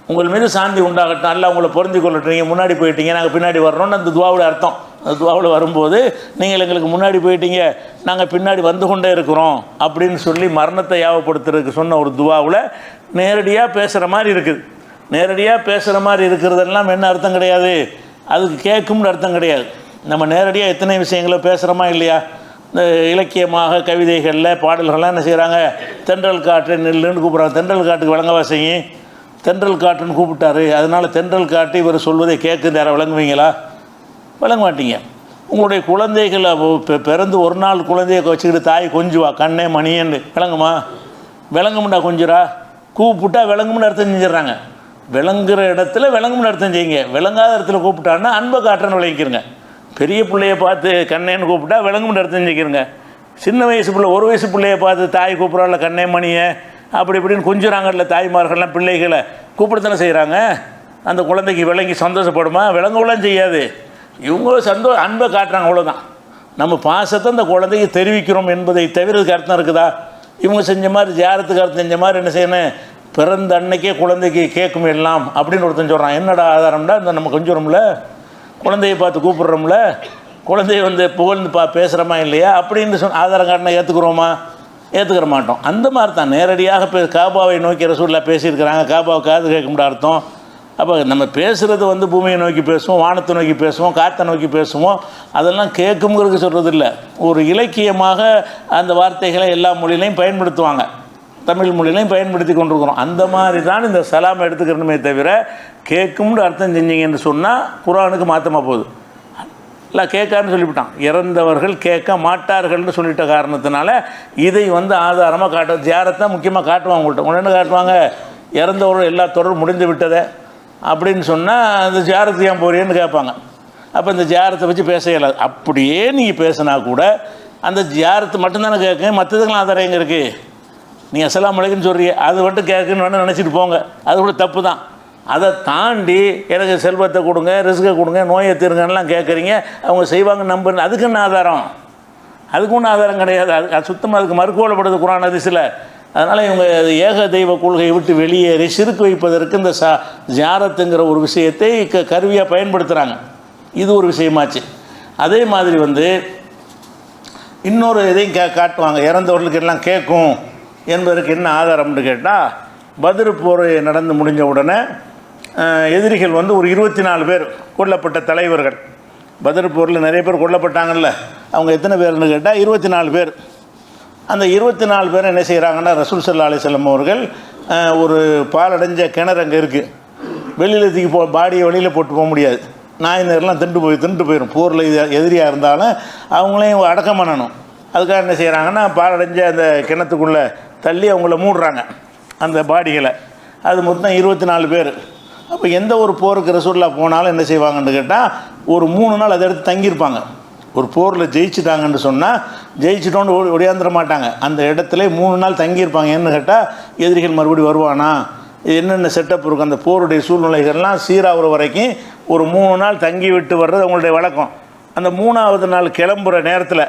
உங்கள் மீது சாந்தி உண்டாகட்டும், அல்ல உங்களை பொருந்தி கொள்ளட்டும், நீங்கள் முன்னாடி போயிட்டீங்க நாங்கள் பின்னாடி வர்றோன்னு அந்த துவாவோட அர்த்தம். அந்த துவாவில் வரும்போது நீங்கள் எங்களுக்கு முன்னாடி போயிட்டீங்க நாங்கள் பின்னாடி வந்து கொண்டே இருக்கிறோம் அப்படின்னு சொல்லி மரணத்தை யாவப்படுத்துறதுக்கு சொன்ன ஒரு துவாவில் நேரடியாக பேசுகிற மாதிரி இருக்குது. நேரடியாக பேசுகிற மாதிரி இருக்கிறதெல்லாம் என்ன அர்த்தம் கிடையாது, அதுக்கு கேட்கும்னு அர்த்தம் கிடையாது. நம்ம நேரடியாக எத்தனை விஷயங்களோ பேசுகிறோமா இல்லையா? இந்த இலக்கியமாக கவிதைகளில் பாடல்கள்லாம் என்ன செய்கிறாங்க, தென்றல் காற்று நெல்லுன்னு கூப்பிட்றாங்க. தென்றல் காட்டுக்கு விளங்கவா செய்யும்? தென்றல் காற்றுன்னு கூப்பிட்டாரு, அதனால் தென்றல் காட்டு இவர் சொல்வதை கேட்குது. யாரை விளங்குவீங்களா? விளங்க மாட்டீங்க. உங்களுடைய குழந்தைகளை பிறந்து ஒரு நாள் குழந்தைய வச்சுக்கிட்டு தாய் கொஞ்சுவா, கண்ணே மணியன்னு விளங்குமா? விளங்கும்டா கொஞ்சரா, கூப்பிட்டா விளங்கும்னு அர்த்தம் செஞ்சிடறாங்க. விளங்குற இடத்துல விளங்கும்னு அர்த்தம் செய்யுங்க. விளங்காத இடத்துல கூப்பிட்டான்னா அன்பை காட்டுறன்னு விளங்கிக்கிறங்க. பெரிய பிள்ளைய பார்த்து கண்ணேன்னு கூப்பிட்டா விளங்கும்னு அர்த்தம் செஞ்சுக்கிறங்க. சின்ன வயசு பிள்ளை, ஒரு வயசு பிள்ளைய பார்த்து தாய் கூப்பிட்றாள் கண்ணே மணியை அப்படி இப்படின்னு கொஞ்சுறாங்கல்ல தாய்மார்கள்லாம், பிள்ளைகளை கூப்பிடத்தானே செய்கிறாங்க. அந்த குழந்தைக்கு விளங்கி சந்தோஷப்படுமா? விளங்கலாம் செய்யாது. இவங்களும் அன்பை காட்டுறாங்க, அவ்வளோதான். நம்ம பாசத்தை அந்த குழந்தைக்கு தெரிவிக்கிறோம் என்பதை தவிரதுக்கு அர்த்தம் இருக்குதா? இவங்க செஞ்ச மாதிரி ஜியாரத்துக்கு அர்த்தம் செஞ்ச மாதிரி என்ன செய்யணும், பிறந்த அன்னைக்கே குழந்தைக்கு கேட்கும் எல்லாம் அப்படின்னு ஒருத்தன் சொல்கிறான். என்னடா ஆதாரம்டா? இந்த நம்ம கொஞ்சம்ல குழந்தையை பார்த்து கூப்பிட்றோம்ல, குழந்தைய புகழ்ந்து பேசுகிறோமா இல்லையா அப்படின்னு ஆதாரம் காட்டினா ஏற்றுக்குறோமா? ஏற்றுக்கிற மாட்டோம். அந்த மாதிரி தான் நேரடியாக காபாவை நோக்கி ரசூலுல்லாஹ் பேசியிருக்கிறாங்க. காபாவை காது கேட்கும்னு அர்த்தம். அப்போ நம்ம பேசுகிறது பூமியை நோக்கி பேசுவோம், வானத்தை நோக்கி பேசுவோம், காற்றை நோக்கி பேசுவோம். அதெல்லாம் கேட்குங்கிறது சொல்கிறது இல்லை. ஒரு இலக்கியமாக அந்த வார்த்தைகளை எல்லா மொழியிலையும் பயன்படுத்துவாங்க, தமிழ் மொழியிலையும் பயன்படுத்தி கொண்டிருக்கிறோம். அந்த மாதிரி தான் இந்த சலாம் எடுத்துக்கிறணுமே தவிர கேட்கும்னு அர்த்தம் செஞ்சீங்கன்னு சொன்னால் குர்ஆனுக்கு மாற்றமாக போகுது. இல்லை கேட்காருன்னு சொல்லிவிட்டான். இறந்தவர்கள் கேட்க மாட்டார்கள்னு சொல்லிட்ட காரணத்தினால இதை ஆதாரமாக காட்ட ஜியாரத்தான் முக்கியமாக காட்டுவாங்க. உங்கள்கிட்ட ஒன்று என்ன காட்டுவாங்க, இறந்தவர்கள் எல்லா தொடரும் முடிந்து விட்டதை அப்படின்னு சொன்னால் அந்த ஜியாரத்து ஏன் போறியன்னு கேட்பாங்க. அப்போ இந்த ஜியாரத்தை வச்சு பேச இயலாது. அப்படியே நீங்கள் பேசினா கூட அந்த ஜியாரத்து மட்டும்தானே கேட்க, மற்றதுக்கெல்லாம் ஆதாரம் எங்கே இருக்குது? நீங்கள் அஸ்ஸலாமு அலைக்கும்னு சொல்கிறீங்க, அது மட்டும் கேட்குன்னு நினச்சிட்டு போங்க, அது கூட தப்பு தான். அதை தாண்டி எனக்கு செல்வத்தை கொடுங்க, ரிஸ்கை கொடுங்க, நோயை தீருங்கன்னெலாம் கேட்குறீங்க, அவங்க செய்வாங்க நம்புன்னு, அதுக்கு என்ன ஆதாரம்? அதுக்கு ஒன்றும் ஆதாரம் கிடையாது. அது சுத்தமாக அதுக்கு மறுக்கோலப்படுது குர்ஆன் ஹதீஸில். அதனால் இவங்க ஏக தெய்வ கொள்கையை விட்டு வெளியேறி சிறுக்கு வைப்பதற்கு இந்த ஜியாரத்துங்கிற ஒரு விஷயத்தை கருவியாக பயன்படுத்துகிறாங்க. இது ஒரு விஷயமாச்சு. அதே மாதிரி இன்னொரு இதையும் காட்டுவாங்க, இறந்தவர்களுக்கு எல்லாம் கேட்கும் என்பதற்கு என்ன ஆதாரம்னு கேட்டால், பத்ர் போர் நடந்து முடிஞ்ச உடனே எதிரிகள் ஒரு 24 பேர் கொல்லப்பட்ட தலைவர்கள். பத்ர் போரில் நிறைய பேர் கொல்லப்பட்டாங்கல்ல, அவங்க எத்தனை பேர்னு கேட்டால் 24 பேர். அந்த 24 பேர் என்ன செய்கிறாங்கன்னா, ரசூல் ஸல்லல்லாஹு அலைஹி வஸல்லம் அவர்கள் ஒரு பாலடைஞ்ச கிணறு அங்கே இருக்குது, வெளியில் தூக்கி பாடியை வெளியில் போட்டு போக முடியாது, நாய் நேரெலாம் திண்டு போயிடும். போரில் எதிரியாக இருந்தாலும் அவங்களையும் அடக்கம் பண்ணணும். அதுக்காக என்ன செய்கிறாங்கன்னா, பாலடைஞ்ச அந்த கிணத்துக்குள்ளே தள்ளி அவங்கள மூடுறாங்க அந்த பாடிகளை. அது மொத்தம் 24 பேர். அப்போ எந்த ஒரு போருக்கு ரசூலுல்லாஹ் போனாலும் என்ன செய்வாங்கன்னு கேட்டால், ஒரு 3 நாள் அதை எடுத்து தங்கியிருப்பாங்க. ஒரு போரில் ஜெயிச்சுட்டாங்கன்னு சொன்னால் ஜெயிச்சிட்டோன்னு ஒடியாந்துட மாட்டாங்க, அந்த இடத்துல 3 நாள் தங்கியிருப்பாங்க. என்ன கேட்டால், எதிரிகள் மறுபடியும் வருவானா, என்னென்ன செட்டப் இருக்கும், அந்த போருடைய சூழ்நிலைகள்லாம் சீராகிற வரைக்கும் ஒரு 3 நாள் தங்கி விட்டு வர்றது அவங்களுடைய வழக்கம். அந்த 3ஆவது நாள் கிளம்புற நேரத்தில்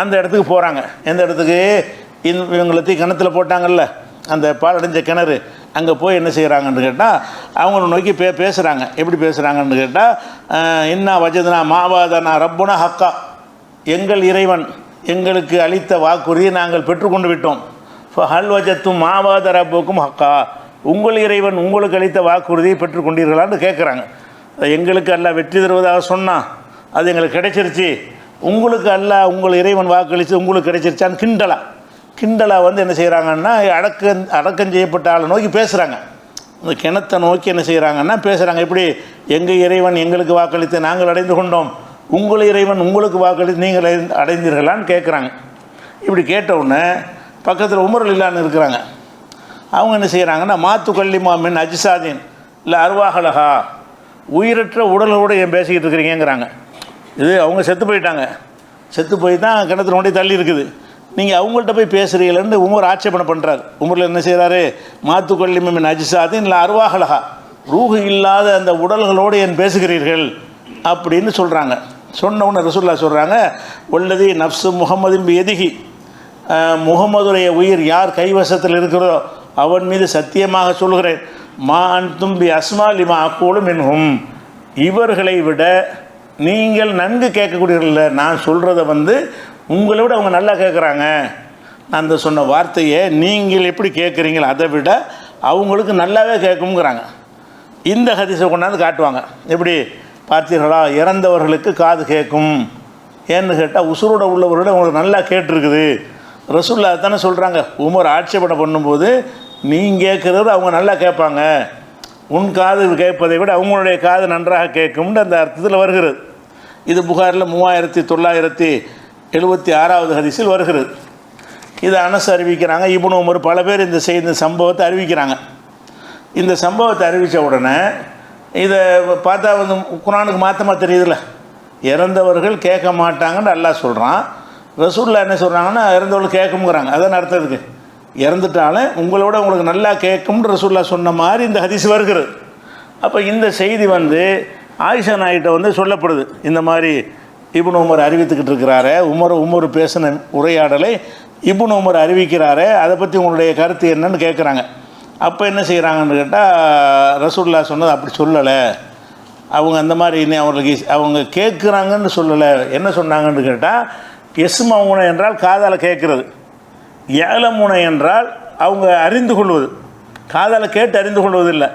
அந்த இடத்துக்கு போகிறாங்க. எந்த இடத்துக்கு? இவங்களை கிணத்துல போட்டாங்கல்ல, அந்த பாலடைஞ்ச கிணறு, அங்கே போய் என்ன செய்கிறாங்கன்னு கேட்டால், அவங்கள நோக்கி பேசுகிறாங்க. எப்படி பேசுகிறாங்கன்னு கேட்டால், இன்னா வஜதுனா மாவாதனா ரப்புனா ஹக்கா, எங்கள் இறைவன் எங்களுக்கு அளித்த வாக்குறுதியை நாங்கள் பெற்றுக்கொண்டு விட்டோம். ஹல் வஜத்தும் மாவாத ரப்புக்கும் ஹக்கா, உங்கள் இறைவன் உங்களுக்கு அளித்த வாக்குறுதியை பெற்றுக்கொண்டீர்களான்னு கேட்குறாங்க. எங்களுக்கு அல்லாஹ் வெற்றி தருவதாக சொன்னால் அது எங்களுக்கு கிடைச்சிருச்சு, உங்களுக்கு அல்லாஹ் உங்கள் இறைவன் வாக்களித்து உங்களுக்கு கிடைச்சிருச்சான்னு கிண்டலா என்ன செய்கிறாங்கன்னா, அடக்கம் செய்யப்பட்ட ஆளை நோக்கி பேசுகிறாங்க. அந்த கிணத்தை நோக்கி என்ன செய்கிறாங்கன்னா பேசுகிறாங்க. இப்படி எங்கள் இறைவன் எங்களுக்கு வாக்களித்து நாங்கள் அடைந்து கொண்டோம், உங்கள் இறைவன் உங்களுக்கு வாக்களித்து நீங்கள் அடைந்தீர்களான்னு கேட்குறாங்க. இப்படி கேட்டவுடனே பக்கத்தில் உமர் ரலியல்லாஹு இருக்கிறாங்க. அவங்க என்ன செய்கிறாங்கன்னா, மாத்து கல்லிமா மின் அஜ்சாதீன் இல்லை அருவாஹலஹா, உயிரற்ற உடலோடு ஏன் பேசிக்கிட்டு இருக்கிறீங்கிறாங்க. இது அவங்க செத்து போயிட்டாங்க, செத்து போய் தான் கிணத்துல கொண்டு தள்ளி இருக்குது, நீங்கள் அவங்கள்ட்ட போய் பேசுகிறீங்களேன்னு உமர் ஆட்சேபனை பண்ணுறாரு. உமரில் என்ன செய்கிறாரு, மாத்து கல்லிமா மின் அஜ்சாதீன் இல்லை அருவாஹலஹா, ரூஹு இல்லாத அந்த உடல்களோடு ஏன் பேசுகிறீர்கள் அப்படின்னு சொல்கிறாங்க. சொன்னவுடனே ரசூலுல்லாஹ் சொல்கிறாங்க, வல்லதி நஃப்ஸு முஹம்மதின் பியதிஹி, முகமதுடைய உயிர் யார் கைவசத்தில் இருக்கிறதோ அவன் மீது சத்தியமாக சொல்கிறேன், மா அன்தும் பி அஸ்மா லிமா அக்கூலு மின்ஹும், இவர்களை விட நீங்கள் நன்கு கேட்கக்கூடியவர்கள், நான் சொல்கிறத உங்களை விட அவங்க நல்லா கேட்குறாங்க. அந்த சொன்ன வார்த்தையை நீங்கள் எப்படி கேட்குறீங்களோ அதை விட அவங்களுக்கு நல்லாவே கேட்குங்கிறாங்க. இந்த ஹதீஸை கொண்டாந்து காட்டுவாங்க. எப்படி பார்த்தீர்களா, இறந்தவர்களுக்கு காது கேட்கும். ஏன்னு கேட்டால் உசுரோட உள்ளவர்களோட உங்களுக்கு நல்லா கேட்டிருக்குது. ரசூல்லா தானே சொல்கிறாங்க. உமர் ஆட்சேபனை பண்ணும்போது நீ கேட்குறது அவங்க நல்லா கேட்பாங்க, உன் காது கேட்பதை விட அவங்களுடைய காது நன்றாக கேட்கும்னு அந்த அர்த்தத்தில் வருகிறது. இது புகாரில் 3976வது ஹதீஸில் வருகிறது. இதை அனஸ் அறிவிக்கிறாங்க. இப்னு உமர் பல பேர் இந்த சம்பவத்தை அறிவிக்கிறாங்க. இந்த சம்பவத்தை அறிவித்த உடனே இதை பார்த்தா வந்து குர்ஆனுக்கு மாற்றமாக தெரியுதுல்ல. இறந்தவர்கள் கேட்க மாட்டாங்கன்னு அல்லாஹ் சொல்கிறான். ரசூல்லா என்ன சொல்கிறாங்கன்னா இறந்தவர்கள் கேட்குங்கிறாங்க. அதான் அர்த்தத்துக்கு இறந்துட்டாலும் உங்களோட உங்களுக்கு நல்லா கேட்கும்னு ரசூல்லா சொன்ன மாதிரி இந்த ஹதீஸ் வருகிறது. அப்போ இந்த செய்தி வந்து ஆயிஷா நாயிட்ட வந்து சொல்லப்படுது. இந்த மாதிரி இப்னு உமர் அறிவித்துக்கிட்டு இருக்கிறாரே, உமர் பேசின உரையாடலை இப்னு உமர் அறிவிக்கிறாரே, அதை பற்றி உங்களுடைய கருத்து என்னன்னு கேட்குறாங்க. அப்போ என்ன செய்கிறாங்கன்னு கேட்டால் ரசூல்லா சொன்னது அப்படி சொல்லலை, அவங்க அந்த மாதிரி அவங்களுக்கு அவங்க கேட்குறாங்கன்னு சொல்லலை. என்ன சொன்னாங்கன்னு கேட்டால் எஸ்மவுன என்றால் காதால் கேட்குறது, ஏலமுன என்றால் அவங்க அறிந்து கொள்வது, காதால் கேட்டு அறிந்து கொள்வதில்லை,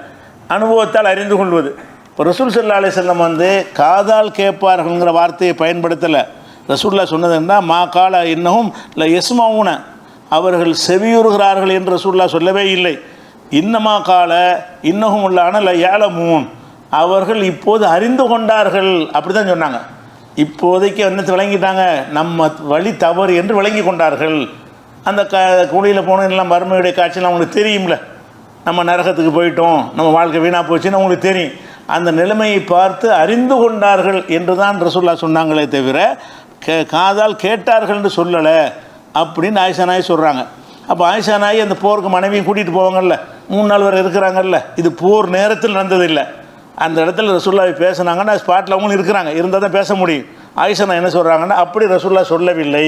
அனுபவத்தால் அறிந்து கொள்வது. இப்போ ரசூல் ஸல்லல்லாஹு அலைஹி வஸல்லம் வந்து காதால் கேட்பார்கள்ங்கிற வார்த்தையை பயன்படுத்தலை. ரசூல்லா சொன்னதுன்னா மா கால இன்னமும் இல்லை எஸ்மவுன, அவர்கள் செவியுறுகிறார்கள் என்று ரசூல்லா சொல்லவே இல்லை. இன்னமா கால இன்னகும் உள்ளான இல்லை ஏலமூன், அவர்கள் இப்போது அறிந்து கொண்டார்கள் அப்படி தான் சொன்னாங்க. இப்போதைக்கு என்னத்தை விளங்கிட்டாங்க, நம்ம வழி தவறு என்று விளங்கி கொண்டார்கள். அந்த குழியில் போனதெல்லாம் மறுமையுடைய காட்சியெல்லாம் அவங்களுக்கு தெரியும்ல, நம்ம நரகத்துக்கு போயிட்டோம், நம்ம வாழ்க்கை வீணாக போச்சுன்னு அவங்களுக்கு தெரியும். அந்த நிலைமையை பார்த்து அறிந்து கொண்டார்கள் என்று தான் ரசூல்லா சொன்னாங்களே தவிர காதால் கேட்டார்கள்னு சொல்லலை அப்படின்னு ஆயிஷா நாய் சொல்கிறாங்க. அப்போ ஆயிஷா நாய் அந்த போருக்கு மனைவியும் கூட்டிகிட்டு போவாங்கல்ல, 3 நாள் வரை இருக்கிறாங்கல்ல, இது போர் நேரத்தில் நடந்ததில்லை. அந்த இடத்துல ரசூல்லாவை பேசுனாங்கன்னா ஸ்பாட்டில் அவங்களும் இருக்கிறாங்க, இருந்தால் தான் பேச முடியும். ஆயிஷா நாய் என்ன சொல்கிறாங்கன்னா அப்படி ரசூல்லா சொல்லவில்லை.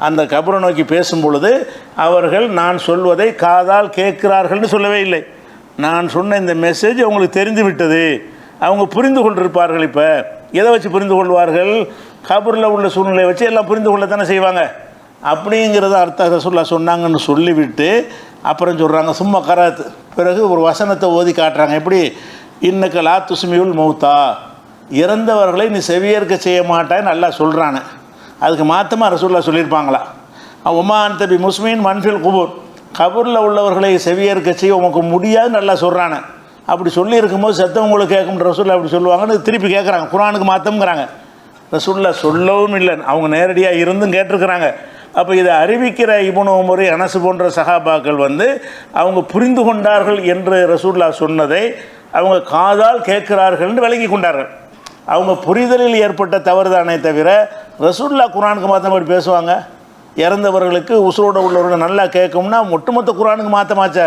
அந்த கபரை நோக்கி பேசும் பொழுது அவர்கள் நான் சொல்வதை காதால் கேட்கிறார்கள்னு சொல்லவே இல்லை. நான் சொன்ன இந்த மெசேஜ் அவங்களுக்கு தெரிந்து விட்டது, அவங்க புரிந்து கொண்டிருப்பார்கள். இப்போ எதை வச்சு புரிந்து கொள்வார்கள், கபரில் உள்ள சூழ்நிலையை வச்சு எல்லாம் புரிந்து கொள்ள தானே செய்வாங்க. அப்படிங்கிறத அர்த்தம் ரசூல்லா சொன்னாங்கன்னு சொல்லிவிட்டு அப்புறம் சொல்கிறாங்க சும்மா கராத்து. பிறகு ஒரு வசனத்தை ஓதி காட்டுறாங்க. எப்படி இன்னக்க லா துஸ்மியுல் மௌத்தா, இறந்தவர்களை நீ செவியேற்க செய்ய மாட்டான்னு நல்லா சொல்கிறானே, அதுக்கு மாற்றமாக ரசூல்லா சொல்லியிருப்பாங்களா. உமான் தபி முஸ்மின் மன்ஃபில் குபூர், கபூரில் உள்ளவர்களை செவியேற்க செய்ய உமக்கு முடியாது நல்லா சொல்கிறானே. அப்படி சொல்லி இருக்கும்போது செத்தவங்களுக்கு கேட்கும் ரசூல்லா அப்படி சொல்லுவாங்கன்னு திருப்பி கேட்குறாங்க. குர்ஆனுக்கு மாற்றம்ங்கிறாங்க. ரசூல்லா சொல்லவும் இல்லை, அவங்க நேரடியாக இருந்தும் கேட்டிருக்கிறாங்க. அப்போ இதை அறிவிக்கிற இப்னு உமர், அனஸ் போன்ற சஹாபாக்கள் வந்து அவங்க புரிந்து கொண்டார்கள் என்று ரசூல்லா சொன்னதை அவங்க காதால் கேட்கிறார்கள்னு விளங்கி கொண்டார்கள். அவங்க புரிதலில் ஏற்பட்ட தவறுதானே தவிர ரசூல்லா குர்ஆனுக்கு மாற்றபடி பேசுவாங்க. இறந்தவர்களுக்கு உசுரோடு உள்ளவர்கள் நல்லா கேட்கும்னா ஒட்டுமொத்த குர்ஆனுக்கு மாற்றமாச்ச.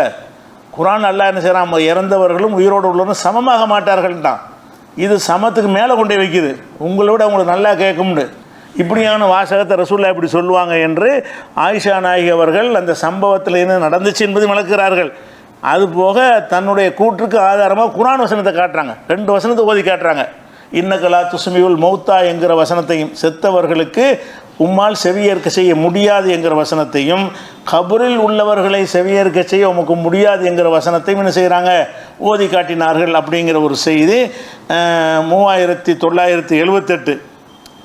குர்ஆன் அல்லாஹ் என்ன செய்கிறான், இறந்தவர்களும் உயிரோடு உள்ளவர்களும் சமமாக மாட்டார்கள்ட்டான். இது சமத்துக்கு மேலே கொண்டே வைக்குது, உங்களோட அவங்களுக்கு நல்லா கேட்கும்னு. இப்படியான வாசகத்தை ரசூல்லா இப்படி சொல்லுவாங்க என்று ஆயிஷா நாயகி அவர்கள் அந்த சம்பவத்தில் என்ன நடந்துச்சு என்பதை விளக்குகிறார்கள். அதுபோக தன்னுடைய கூற்றுக்கு ஆதாரமாக குர்ஆன் வசனத்தை காட்டுறாங்க. 2 வசனத்தை ஓதி காட்டுறாங்க. இன்னக்க லா துஸ்மியுல் மௌத்தா என்கிற வசனத்தையும், செத்தவர்களுக்கு உம்மால் செவியேற்க செய்ய முடியாது என்கிற வசனத்தையும், கபரில் உள்ளவர்களை செவியேற்க செய்ய உமக்கு முடியாது என்கிற வசனத்தையும் என்ன செய்கிறாங்க, ஓதி காட்டினார்கள். அப்படிங்கிற ஒரு செய்தி 3978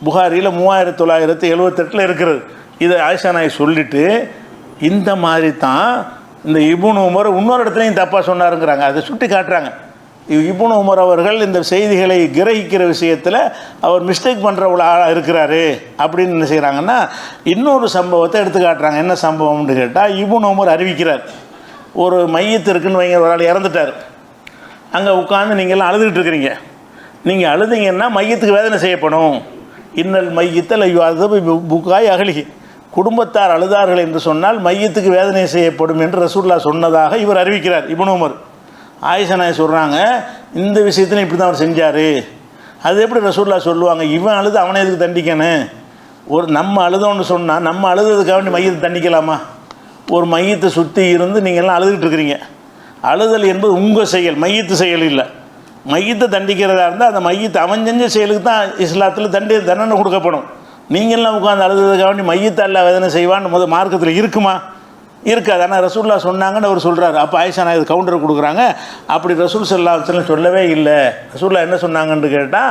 புகாரியில் 3978 இருக்கிறது. இதை ஆயிஷா நாய் சொல்லிவிட்டு இந்த மாதிரி தான் இந்த இப்னு உமர் இன்னொரு இடத்துலையும் தப்பாக சொன்னாருங்கிறாங்க. அதை சுட்டி காட்டுறாங்க. இப்னு உமர் அவர்கள் இந்த செய்திகளை கிரகிக்கிற விஷயத்தில் அவர் மிஸ்டேக் பண்ணுறவங்கள ஆளாக இருக்கிறாரு அப்படின்னு என்ன செய்கிறாங்கன்னா இன்னொரு சம்பவத்தை எடுத்து காட்டுறாங்க. என்ன சம்பவம்னு கேட்டால் இப்னு உமர் அறிவிக்கிறார், ஒரு மையத்து இருக்குன்னு வைங்க, ஒரு ஆள் இறந்துட்டார். அங்கே உட்காந்து நீங்கள்லாம் அழுதுகிட்டு இருக்கிறீங்க. நீங்கள் அழுதிங்கன்னா மையத்துக்கு வேதனை செய்யப்படும். இன்னல் மையத்தில் அது புக்காய் அகலிகி, குடும்பத்தார் அழுதார்கள் என்று சொன்னால் மையத்துக்கு வேதனை செய்யப்படும் என்று ரசூல்லா சொன்னதாக இவர் அறிவிக்கிறார் இப்னு உமர். ஆயிஷா நாய் சொல்கிறாங்க இந்த விஷயத்தில் இப்படி தான் அவர் செஞ்சார். அது எப்படி ரசூல்லா சொல்லுவாங்க, இவன் அழுது அவனை எதுக்கு தண்டிக்கணும், ஒரு நம்ம அழுதோன்னு சொன்னால் நம்ம அழுதுறதுக்காக வேண்டி மையத்தை தண்டிக்கலாமா? ஒரு மையத்தை சுற்றி இருந்து நீங்கள்லாம் அழுதுகிட்டு இருக்கிறீங்க. அழுதல் என்பது உங்கள் செயல், மையத்து செயல் இல்லை. மையத்தை தண்டிக்கிறதா இருந்தால் அந்த மையத்தை அவன் செஞ்ச செயலுக்கு தான் இஸ்லாத்தில் தண்டனை கொடுக்கப்படும். நீங்கள்லாம் உட்காந்து அழுதுறதுக்காக வேண்டி மையத்தை அல்ல வேதனை செய்வான்னு மார்க்கத்தில் இருக்குமா? இருக்காது. ஆனால் ரசூல்லா சொன்னாங்கன்னு அவர் சொல்கிறார். அப்போ ஆயிஷா நாயகி கவுண்டர் கொடுக்குறாங்க. அப்படி ரசூல் ஸல்லல்லாஹு அலைஹி வஸல்லம் சொல்லவே இல்லை. ரசூல்லா என்ன சொன்னாங்கன்னு கேட்டால்,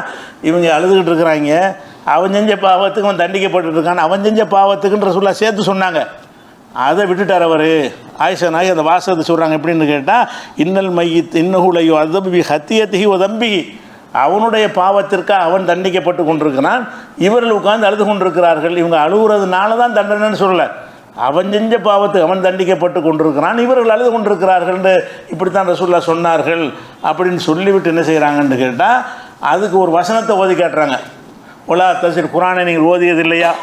இவங்க அழுதுகிட்டு இருக்கிறாங்க, அவன் செஞ்ச பாவத்துக்கு அவன் தண்டிக்கப்பட்டு இருக்கான், அவன் செஞ்ச பாவத்துக்குன்னு ரசூல்லா சேர்த்து சொன்னாங்க. அதை விட்டுட்டார் அவர். ஆயிஷா நாயகி அந்த வாசகத்தை சொல்கிறாங்க எப்படின்னு கேட்டால், இன்னல் மையித் இன்னஹுலையோ அதபி ஹத்தியத்திஹி உதம்பி, அவனுடைய பாவத்திற்கு அவன் தண்டிக்கப்பட்டு கொண்டிருக்கிறான், இவர்கள் உட்கார்ந்து அழுது கொண்டிருக்கிறார்கள். இவங்க அழுகுறதுனால தான் தண்டனைன்னு சொல்லலை, அவன் செஞ்ச பாவத்துக்கு அவன் தண்டிக்கப்பட்டு கொண்டிருக்கிறான், இவர்கள் அழுது கொண்டிருக்கிறார்கள், இப்படித்தான் ரசூல்லா சொன்னார்கள் அப்படின்னு சொல்லிவிட்டு என்ன செய்கிறாங்கன்னு கேட்டால், அதுக்கு ஒரு வசனத்தை ஓதி காட்டுறாங்க. ஒலா தசிர், குரானை நீங்கள் ஓதியது இல்லையா?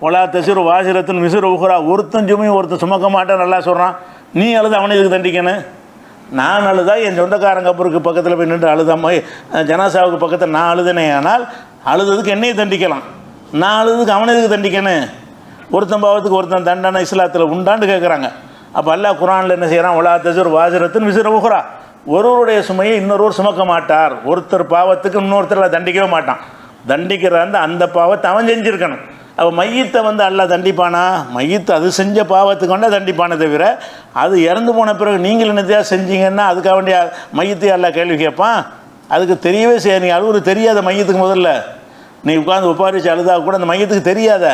ஒலா தசிர் வாசிரத்தின் மிசுர் உகுரா, ஒருத்தன் சுமையும் ஒருத்தன் சுமக்க மாட்டேன் நல்லா சொல்கிறான். நீ அழுது அவனை இதுக்கு தண்டிக்கணும். நான் அழுதா என் சொந்தக்காரங்க கபருக்கு பக்கத்தில் போய் நின்று அழுதாம, ஜனாசாவுக்கு பக்கத்தில் நான் அழுதனே, ஆனால் அழுதுக்கு என்னையை தண்டிக்கலாம், நான் அழுதுக்கு அவனை இதுக்கு தண்டிக்கணும். ஒருத்தன் பாவத்துக்கு ஒருத்தன் தண்டனை இஸ்லாத்தில் உண்டான்னு கேட்குறாங்க. அப்போ அல்லாஹ் குரானில் என்ன செய்கிறான், ஒலா தசிர் வாசிரத்தின் மிசுர் உகுரா, ஒருவருடைய சுமையை இன்னொருவர் சுமக்க மாட்டார். ஒருத்தர் பாவத்துக்கு இன்னொருத்தர் தண்டிக்கவே மாட்டான். தண்டிக்கிற அந்த பாவத்தை அவன் செஞ்சுருக்கணும். அப்போ மையத்தை அல்லாஹ் தண்டிப்பானா? மையத்தை அது செஞ்ச பாவத்துக்கு கொண்டா தண்டிப்பானே தவிர, அது இறந்து போன பிறகு நீங்கள் என்னத்தையா செஞ்சீங்கன்னா அதுக்காக வேண்டிய மையத்தை அல்லாஹ் கேள்வி கேட்பான்? அதுக்கு தெரியவே செய்ய, நீ அழுவுறு தெரியாத மையத்துக்கு முதல்ல நீ உட்காந்து ஒப்பாரிச்சு அழுதா கூட அந்த மையத்துக்கு தெரியாத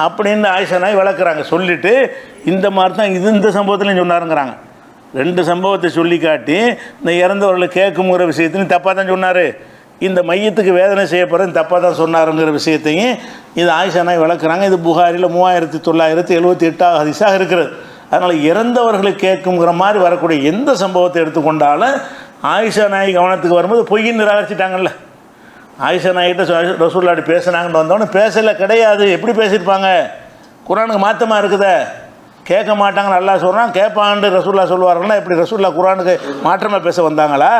அப்படின்னு ஆயிஷா நாயகி விளக்குறாங்க. சொல்லிவிட்டு இந்த மாதிரி தான் இந்த சம்பவத்துலையும் சொன்னாருங்கிறாங்க. ரெண்டு சம்பவத்தை சொல்லி காட்டி இந்த இறந்தவர்களை கேட்குங்கிற விஷயத்தையும் தப்பாக தான் சொன்னார், இந்த மையத்துக்கு வேதனை செய்யப்படுறது தப்பாக தான் சொன்னாருங்கிற விஷயத்தையும் இது ஆயிஷா நாயகி விளக்குறாங்க. இது புகாரில் 3978 ஹதீஸாக இருக்கிறது. அதனால் இறந்தவர்களை கேட்குங்கிற மாதிரி வரக்கூடிய எந்த சம்பவத்தை எடுத்துக்கொண்டாலும் ஆயிஷா நாயகி கவனத்துக்கு வரும்போது பொய்ன்னு நிராகரிச்சிட்டாங்கல்ல. ஆயிஷா நாயகிட்ட ரசூலுல்லாஹி பேசுனாங்கன்னு வந்தோடனே பேசலை கிடையாது. எப்படி பேசியிருப்பாங்க? குரானுக்கு மாற்றமாக இருக்குதே, கேட்க மாட்டாங்கன்னு அல்லாஹ் சொல்கிறான், கேட்பான்னு ரசூலுல்லாஹ் சொல்லுவார்கள்னா எப்படி ரசூலுல்லாஹ் குரானுக்கு மாற்றமாக பேச வந்தாங்களா?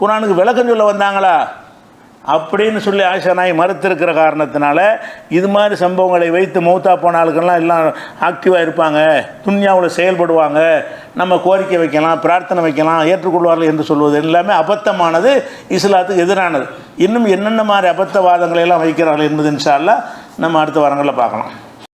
குரானுக்கு விளக்கம் சொல்ல வந்தாங்களா? அப்படின்னு சொல்லி ஆயிஷா நாயகி மறுத்திருக்கிற காரணத்தினால இது மாதிரி சம்பவங்களை வைத்து மௌத்தா போன ஆளுக்கெல்லாம் எல்லாம் ஆக்டிவாக இருப்பாங்க, துன்யாவில் செயல்படுவாங்க, நம்ம கோரிக்கை வைக்கலாம், பிரார்த்தனை வைக்கலாம், ஏற்றுக்கொள்வார்கள் என்று சொல்வது எல்லாமே அபத்தமானது, இஸ்லாத்துக்கு எதிரானது. இன்னும் என்னென்ன மாதிரி அபத்தவாதங்களை எல்லாம் வைக்கிறார்கள் என்பது இன்ஷா அல்லாஹ் நம்ம அடுத்த வாரங்களில் பார்க்கலாம்.